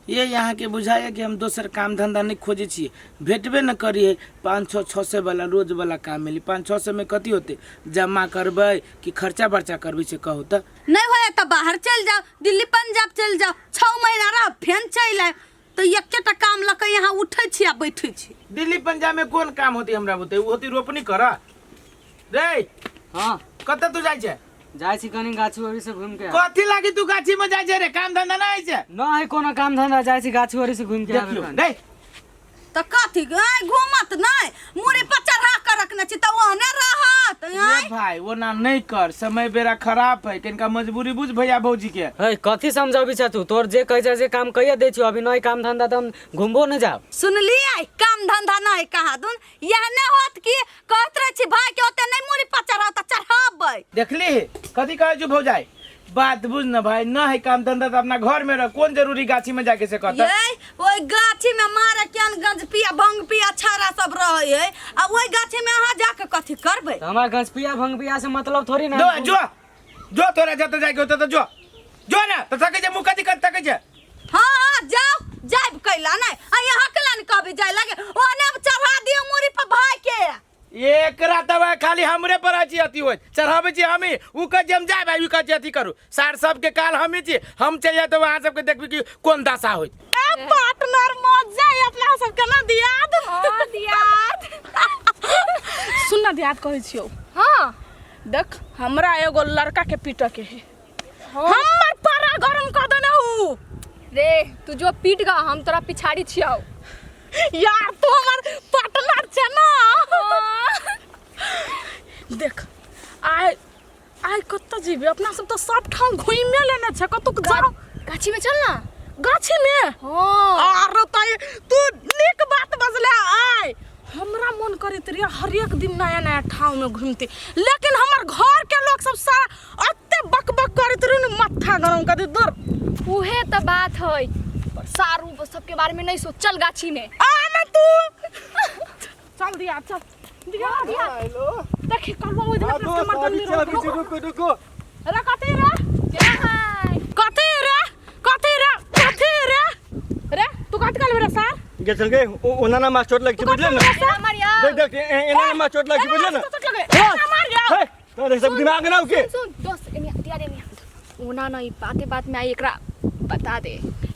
ये यहाँ के बुझाया कि हम दोसर काम धंधा नहीं खोजे छे, भेटबे न करिए। 500-600 वाला रोज वाला काम मिली। 500-600 में कथी होते, जमा करबे कि खर्चा बर्चा करबे से कहो तो नहीं होए तो बाहर चल जाओ, दिल्ली पंजाब चल जाओ, 6 महीना रह फेन चल आए तो एकटा काम लके यहाँ उठे छी आ बैठे छी। दिल्ली पंजाब में कौन काम होती हमरा बते? वो होती रोपनी करा रे। हाँ कत तू जाय छे? जाय छी कनी गाछी ओरी से घूम के। कथी लागी तू गाछी में जाय छे रे? काम धंधा ना है छे? ना है कोनो काम धंधा, जाय छी गाछी ओरी से घूम के आबे देखियो खान। नहीं तो कथी घूमत नहीं मुड़ी पर चढ़ा कर रखने छी तो ओने रहत। ये भाई वो ना नहीं कर, समय बेरा खराब है, किनका मजबूरी बुझ भैया भौजी के। है कथी समझाबी छ तू? तोर जे कह जे काम कहिए दे छी, अभी नई काम धंधा त हम घूमबो न जाब। सुन लिया काम धंधा नहीं कहा दून, यह नहीं होत कि कहत रहे छी भाई के ओते नहीं मुड़ी पर चढ़ा त चढ़ाबै। देखली कथी कहे जो भौजाई, बात बुझ न भाई, ना है काम धंधा तो अपना घर में रह, कौन जरूरी गाछी में जाके से कहता? ये ओई गाछी में मारे केन गंज पिया भंग पिया छारा सब रहे है, आ ओई गाछी में अहाँ जाके कथी करबै? हमार गंज पिया भंग पिया से मतलब थोड़ी ना। जो तोरा जत जाके होता तो जो ना तो सके जे मुका दिक्कत तके जे। हां जाओ जाब कैला नहीं आ यहाँ केला न कहबे जाय लगे ओने चढ़ा दियो मुड़ी पर भाई के। एक रात खाली हमरे पर आची अति होय चढ़ाबे छी हमी, उ का जम जाय भाई, उ का अति करू सार सब के काल हमी छी, हम चल जाय तो वहां सब के देखबी कि कोन दशा होय। ए पार्टनर मत जाय अपना सब के ना दियाद। हां दियाद सुन ना दियाद कहै छियो। हां देख हमरा एगो लड़का के पीट के है, हमर पारा गरम कर देने हु रे। तू जो पीट गा हम तोरा पिछाड़ी छियाओ। यार तू हमर पार्टनर छे ना। देख आइ कत जीबे, अपना सब तो सब ठाम घुइमे लेने छे, कतु जाओ गाछी में चल ना। गाछी में। हां अरे तई तू नीक बात बजले। आइ हमरा मन करैत रहिए हर एक दिन नया नया ठाव में घूमते, लेकिन हमर घर के लोग सब सारा अत्ते बकबक करैत रहे न, माथा गरम कर दे दूर। उहे त बात है, पर सारू सबके बारे में नहीं सोच, चल गाछी में। आ ना तू चल दिया चल दिया दिया। हेलो देखि करबो ओइ दिन अपना के मर्दन में रुको रे कते रे क्या है? कते रे रे तू कत कर रे सर गे चल गए ओना ना मार चोट लग छी बुझले ना। तेरा मार यार। देख एना ना मार चोट लग छी बुझले ना। मार यार हे तोरे सब दिमाग ना उके। सुन दोस्त एने दिया दे नहीं ओना नहीं, बाते बात में आई एकरा बता दे।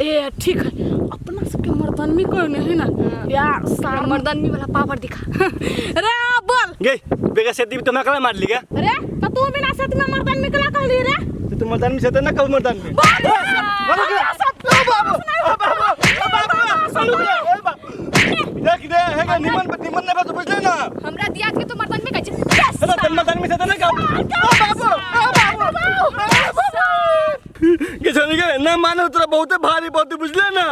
ए ठीक है, अपना सबके मर्दन में कोई नहीं है ना यार, सार मर्दानवी वाला पावर दिखा। रे बोल गे बेगा से दी तो मैं कला मार ली गे। रे तो तू बिना सत में मर्दन में कला कहली रे? तो मर्दान में से तो ना कल मर्दान में। देख दे है निमन ने बात बुझले ना। हमरा दिया के तो मर्दान में कहै छै। अरे तन मर्दान में से तो ना का गे चल गे ना मानो तोरा बहुत भारी बात बुझले ना।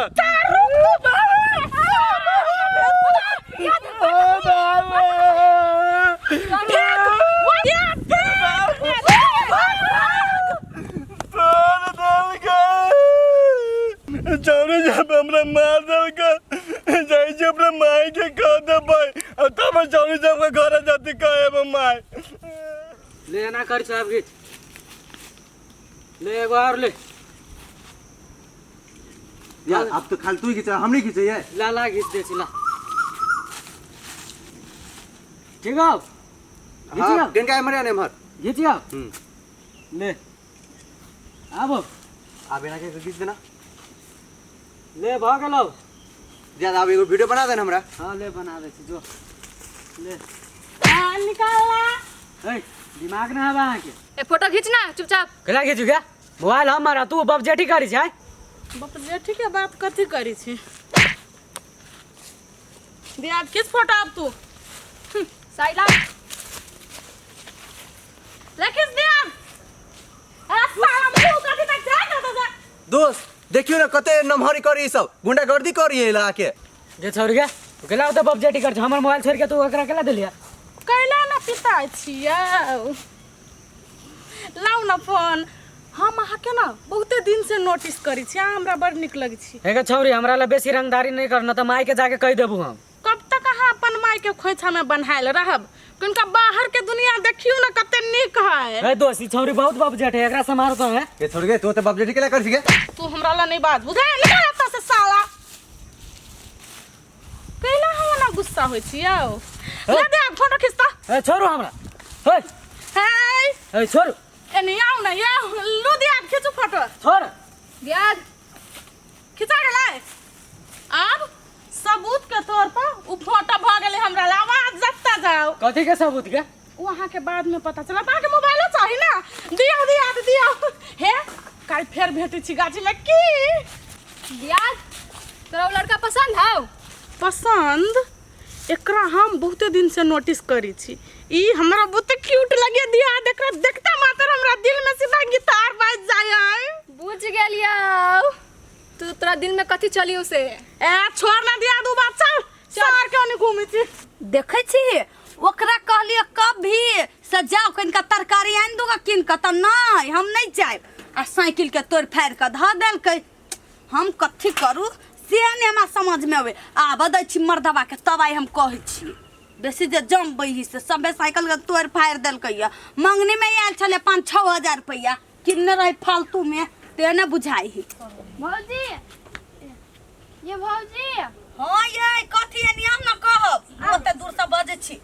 चौरे जब हमरा मार दल का जाई जे अपना माई के कह दे भाई, अब तब चौरे जब के घर जाती कहे माई ले ना कर साहब गीत ले एगो और ले यार। अब तो खाली तू ही खींचा, हम नहीं खींचे ये। ला गीत दे ला। ठीक है हाँ किन का मरे ने मर घिचिया ले आबो आप एना के खींच देना। ले भाग लो ज्यादा अब एगो वीडियो बना देना हमरा। हाँ ले बना दे छी जो ले निकाल ए दिमाग ना है वहां के। ए फोटो खींचना चुपचाप। केला खींचू क्या? मोबाइल हमारा, तू बाप जेठी करी छै। बाप जेठी के बात कथी करी छी? दिया किस फोटो अब तू साइला लेकिन दिया ऐसा हम कथी तक जाए ना दोस्त देखियो ना कते नमहरी करी सब गुंडागर्दी करी है ला के। जे छोड़ गया केला तो बाप जेठी कर, हमर मोबाइल छोड़ के तू एकरा केला देलिया? कैला ना पिता छिया लाउ ना फोन। हम अहाँ के ना बहुते दिन से नोटिस करी छी, हमरा बड़ निक लगी छी। एगो छौरी हमरा ला बेसी रंगदारी नहीं करना तो माई के जाके कह देबू हम। कब तक अहाँ अपन माई के खोइछा में बन्हाइल रहब? किनका बाहर के दुनिया देखियो ना कते निक है। ए दोस्त ई छौरी बहुत बाप जेठ है, एकरा से मारतो है। ये छोड़ गए तो बाप जेठी के ला कर छी गे। तू हमरा ला नहीं बात बुझा निकाल एता से साला। रहै छियौ ले दे फोटो खींचता ए छोरू हमरा हे हे ए छोरू एनी आउ ना ये लू दिया खींचू फोटो छोड़ दियाद खिंचा गेलै अब सबूत के तौर पर उ फोटो भ गेलै हमरा ला आवाज जत्ता जाओ कथी के सबूत के वहां के बाद में पता चला ताके मोबाइलो चाही ना दिया हे काल फेर भेटै छी गाछी में की दियाद तोरा उ लड़का पसंद हौ पसंद एकरा हम बहुते दिन से नोटिस करी छी ई हमरा बहुते क्यूट लगे दिया देखरा देखता मात्र हमरा दिल में सीधा गिटार बाज जाय बुझ गेलियौ तोरा दिल में कथी चली उसे ए छोड़ ना दिया दू बात चल शहर के ओने घूमै छी देखै छी ओकरा कहलिए कभी से जाओ कनिका तरकारी आनि दूंगा किन के त नहीं हम नहीं जाए आ साइकिल के तोड़ फाड़ के ध देलकै हम कथी करू से नहीं हमरा समझ में आवे आब दै छी मर्दवा के तबाई हम कहै छी बेसी जे जम बही से सबे साइकिल के तोड़ फाड़ देलकै या मंगनी में आयल छले 5-6 हजार रुपया किन्ने रही फालतू में ते न बुझाई ही भौजी ये भौजी हां ये कथी है नियम न कहब ओते दूर से बजे छी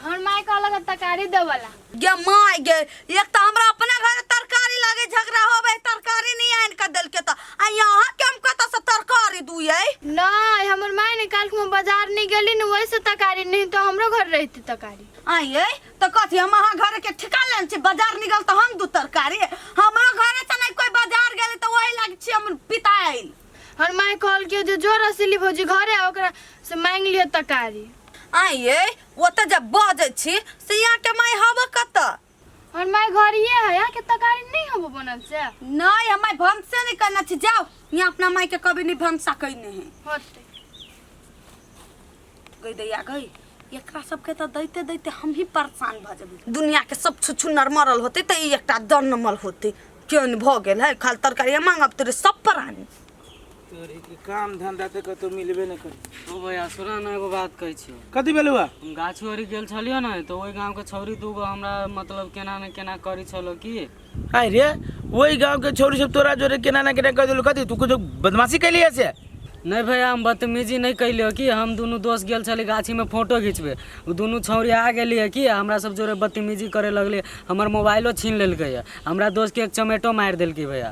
हमर माय कहलक तरकारी देवला गे माय गे एक तो हमरा अपने घर तरकारी लागे झगड़ा होबे तरकारी नहीं आन के देल के त आ यहां के हम कत से तरकारी दुयै नहीं हमर माय ने काल में बाजार नहीं गेली न वही से तरकारी नहीं तो हमरो घर रहती तरकारी आइए तो कथी हम अहाँ घर के ठिका लेन छी बाजार निकल तो हम दू तरकारी हमरो घरे से नहीं कोई बाजार गेले तो वही लाग छी हम पिता आइल हमर माय कहल के जो जोर असली भौजी घरे ओकरा से मांग लियो तरकारी आइए वो तो जब बजे छी से यहाँ के माय हब कत हमर माय घर ये है यहाँ के तरकारी नहीं हबो बनल से नहीं हम भंग से नहीं करना छी जाओ यहाँ अपना माय के कभी नहीं भंग सकै नहीं होते गई दैया गई एकरा सबके तो दैते दैते हम ही परेशान भ जेबै दुनिया के सब छुछुनर मरल होते त ई एकटा जन्मल होते केन भ गेल है खाल तरकारी मांगब तोरे सब प्राणी तोरे के काम धंधा ते कतो मिलबे न कर ओ भैया सुना ना एगो बात कहै छियो कथी भेलुआ हम गाछी ओरी गेल छलियो ना तो ओई गांव के छौरी दूगो हमरा मतलब केना न केना करी छलो की आइ रे वही गांव के छोरी सब तोरा जोरे केना ना केना कह देलु कथी तू कुछ बदमाशी कैलिए से नहीं भैया हम बदतमीजी नहीं कैलियो कि हम दोनों दोस्त गेल छली गाछी में फोटो खींचबे उ दोनों छौरी आ गेलिए कि हमरा सब जोरे बदतमीजी करे लगले हमर मोबाइलो छीन लेलकै हमरा दोस्त के एक चमेटो मार देलकै भैया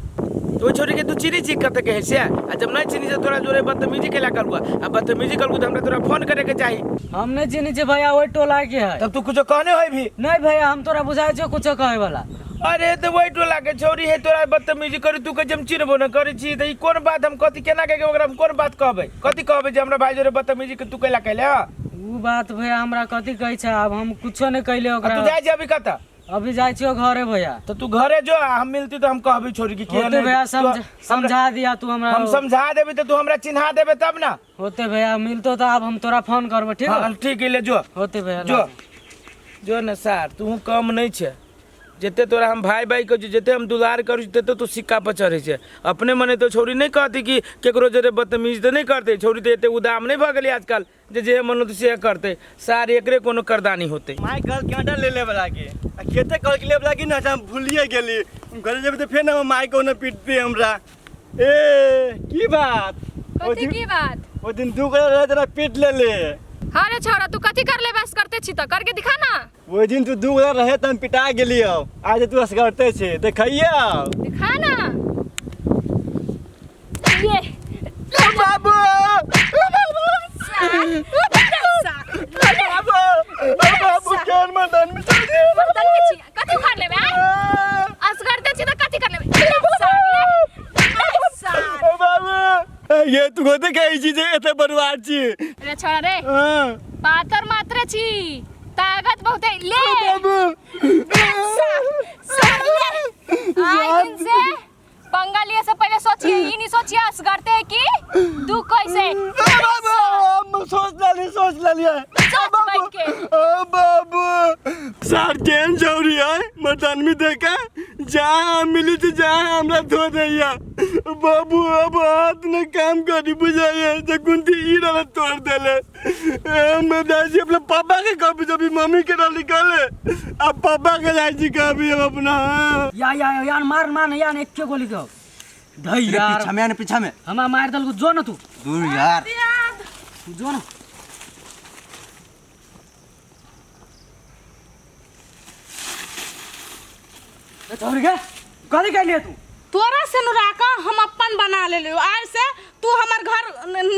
तो छोरी के तू चीनी चीक कत के है से आ जब नहीं चीनी से तोरा जोरे बदतमीजी केला करबा आ बदतमीजी करबू त हमरा तोरा फोन करे के चाही हम नहीं चिनी छे भैया ओई टोला के है तब तू कुछ कहने होय भी नहीं भैया हम तोरा बुझाय छो कुछ कहे वाला अरे तो वही टोला के छोरी है तोरा बदतमीजी करी तू के जम चिन्हबो न करी छी त ई कोन बात हम कथी केना के ओकरा हम कोन बात कहबै कथी कहबै जे हमरा भाई जोरे बदतमीजी के तू कैला कैले उ बात भैया हमरा कथी कहै छै अब हम कुछो नहीं कैले ओकरा तू जाय जे अभी कत अभी जाय छियो घरे भैया तो तू घरे जो हम मिलती तो हम कहबी छोरी की होते भैया समझा दिया तू हमरा हम समझा देबी तो तू हमरा चिन्हा देबे तब ना होते भैया मिलतो तो अब हम तोरा फोन करबो ठीक है हां ठीक है ले जो होते भैया जो न सार तू कम नहीं छे जेते तोरा हम भाई भाई को जेते हम दुलार करू तेते तो सिक्का पर चढ़े छे अपने मने तो छोरी नहीं कहती कि केकरो जरे बदतमीज तो नहीं करते छोरी तो एते उदाम नहीं भ गेली आजकल जे मनो तो से करते सार एकरे कोनो करदानी होते माय कल कांटा ले ले वाला के आ खेते कल के ले वाला की ना हम भूलिए गेली घरे जब तो फिर ना माय को ना पीटते हमरा ए की बात कथी की बात ओ दिन दू गला जरा पीट ले ले हाँ रे छोरा तू कथी कर ले बस करते छी तो करके दिखा ना वो दिन तू दू गला रहे त हम पिटा गेलियो आज तू असगरते छे देखैया दिखा ना ये बाबू बाबू केन मदन में बर्तन के छी कथी कर लेबे असगरते छी तो कथी कर लेबे बाबू ये तू गोते कहि छी जे एते बर्बाद छी रे छोरा रे पातर मात्र छी ताकत बहुत है ले बाबू आई दिन से पंगा लिए से पहले सोचिए ये नहीं सोचिए असगरते है कि तू कैसे बाबू सोच लिया सोच बैठ के बाबू सर केन जौरी है मदन में देखा जहाँ मिली थी जहाँ हमरा धो दैया बाबू अब हाथ ने काम करी बुझाइए जे गुंती ई रहा तोड़ देले मैं दादी अपने पापा के कभी जब मम्मी के ना निकाले अब पापा के जाई कभी अब अपना यार मार यार एक के गोली दो धई यार पीछा में हमा मार दल को जो न तू दूर यार जो न छौरी के कथी कहलिए तू तोरा से नुराका हम अपन बना ले लियो आज से तू हमर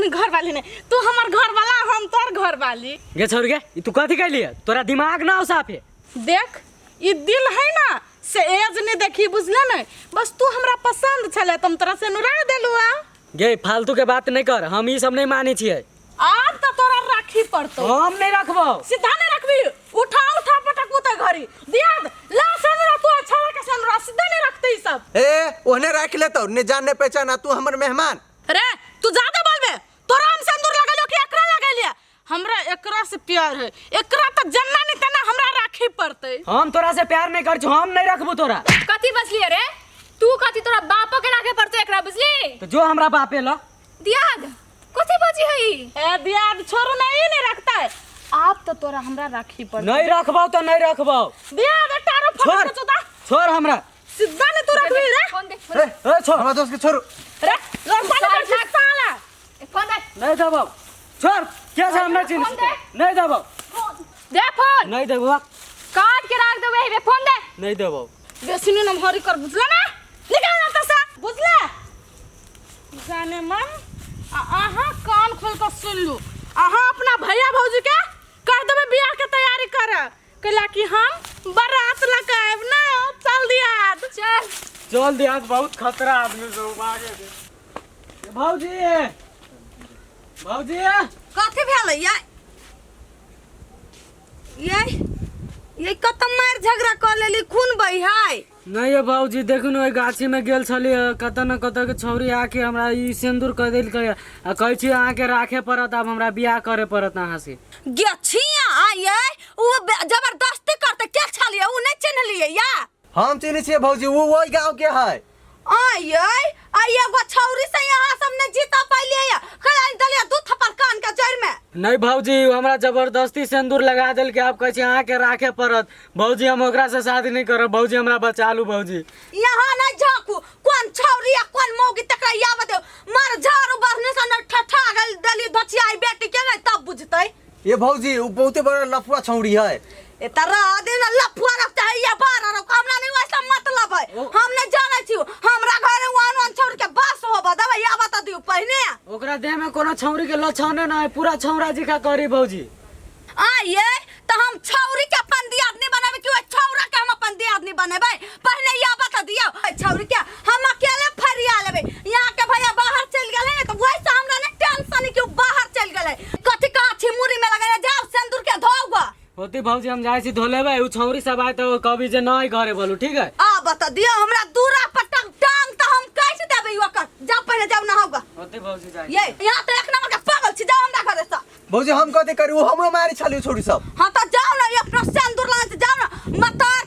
घर वाली नहीं तू हमर घर वाला हम तोर घर वाली गे छौरी के ई तू कथी कहलिए तोरा दिमाग ना हो साफे देख ये दिल है ना से एज नहीं देखी बुझले नहीं बस तू हमरा पसंद छले तुम तोरा से नुरा देलू आ गे फालतू के बात नहीं कर हम ई सब नहीं मानी छिए आज तो तोरा राखी पड़तो हम नहीं रखबो सीधा नहीं रखबी उठा उठा पटक उते घरी दियाद ला सनरा तू अच्छा के सनरा सीधा नहीं रखते ई सब ए ओने रख ले तो ने जानने पहचाना तू हमर मेहमान रे तू ज्यादा बोलबे तोरा हम सिंदूर लगलियो कि एकरा लगलिया हमरा एकरा से प्यार है एकरा त जन्ना नहीं तना हमरा राखी पड़ते हम तोरा से प्यार नहीं कर हम नहीं रखबो तोरा कथी बचली रे तू कथी तोरा बापो के राखे पड़तो एकरा बुझली तो जो हमरा बापे ला दियाद कथी बची है ए दियाद छोरू नहीं रखता है आप तो तोरा हमरा राखी पड़ते नहीं रखबो तो नहीं रखबो दियाद टारो छोड़ फोटो चोदा छोड़ हमरा सीधा नहीं तू रखबी रे फोन दे ए छोड़ हमरा दोस्त के छोड़ रे लड़का के साला फोन दे नहीं देबो छोड़ क्या से हम नहीं चिन्ह फोन दे। नहीं देबो दे फोन नहीं देबो काट के रख देबे बे फोन दे नहीं देबो बेसी नहीं नमहरी कर बुझला ना निकाल ना तसा बुझला जाने मन आहा कान खोल कर सुन लू आहा अपना भैया भौजी के कह देबे बियाह के तैयारी कर कला कि हम बारात लगाएब ना चल दियाद चल चल दिया बहुत खतरा आदमी सब आगे दे भौजी भौजी कथी भेलै ये कत मार झगड़ा कर लेली खून बही है नहीं है बाबूजी देखू न गाछी में गेल छली कत न कत के छौरी आके हमरा ई सिंदूर कर देल के आ कहै छी अहाँ के राखे पड़त अब हमरा बियाह करे पड़त अहाँ से गेछिया आये वो जबरदस्ती करते के छलिए उ नहीं चिन्हलिए या हम चिन्ह छिए भौजी वो ओई गांव के है आये आये एगो छौरी से यहाँ हमने जीता पाइलिए या खलान दलिया दू थप्पड़ कान के जड़ में नहीं भौजी हमरा जबरदस्ती सिंदूर लगा देल के आप कहै छी अहाँ के राखे पड़त भौजी हम ओकरा से शादी नहीं करब भौजी हमरा बचा लू भौजी यहाँ नहीं झाकू कौन छौरी या कौन मौगी तकरा या बते मार झाड़ू बरने से न ठठा गल दली बचियाई बेटी के नहीं तब बुझतै ये भौजी वो बहुते बड़ा लफुआ छौड़ी है ए तरा दिन लफुआ रखता है या बार रख हमरा नहीं वैसा मतलब है हम नहीं जाने छी हमरा घर वन वन छोड़ के बस हो बदबे या बता दियो पहले ओकरा देह में कोनो छौरी के लक्षण ना है पूरा छौरा जी का करी भौजी आये तो हम छौरी के अपन दियादनी बनाबे कि छौरा के हम अपन दियादनी बनाबे पहले या बता दियो छौरी के हम अकेले फरिया लेबे यहाँ के भैया बाहर चल गेले तो वैसे हमरा ने टेंशन कि बाहर चल गेले कथि का छिमुरी में लगे जाओ सिंदूर के धोवा होती भौजी हम जाय छी धोलेबे उ छौरी सब आए तो कभी जे नहीं घरे बोलू ठीक है आ बता दियो हमरा दूरा पटक टांग तो हम कैसे देबे ओकर जा पहले जाओ ना होगा होती भौजी जाय ये यहाँ तो एक नंबर के पागल छी जाओ हमरा घरे से भौजी हम कथी करी वो हमरो मारी छली छोड़ी सब हाँ तो जाओ ना ये अपना सिंदूर लान से जाओ ना मतार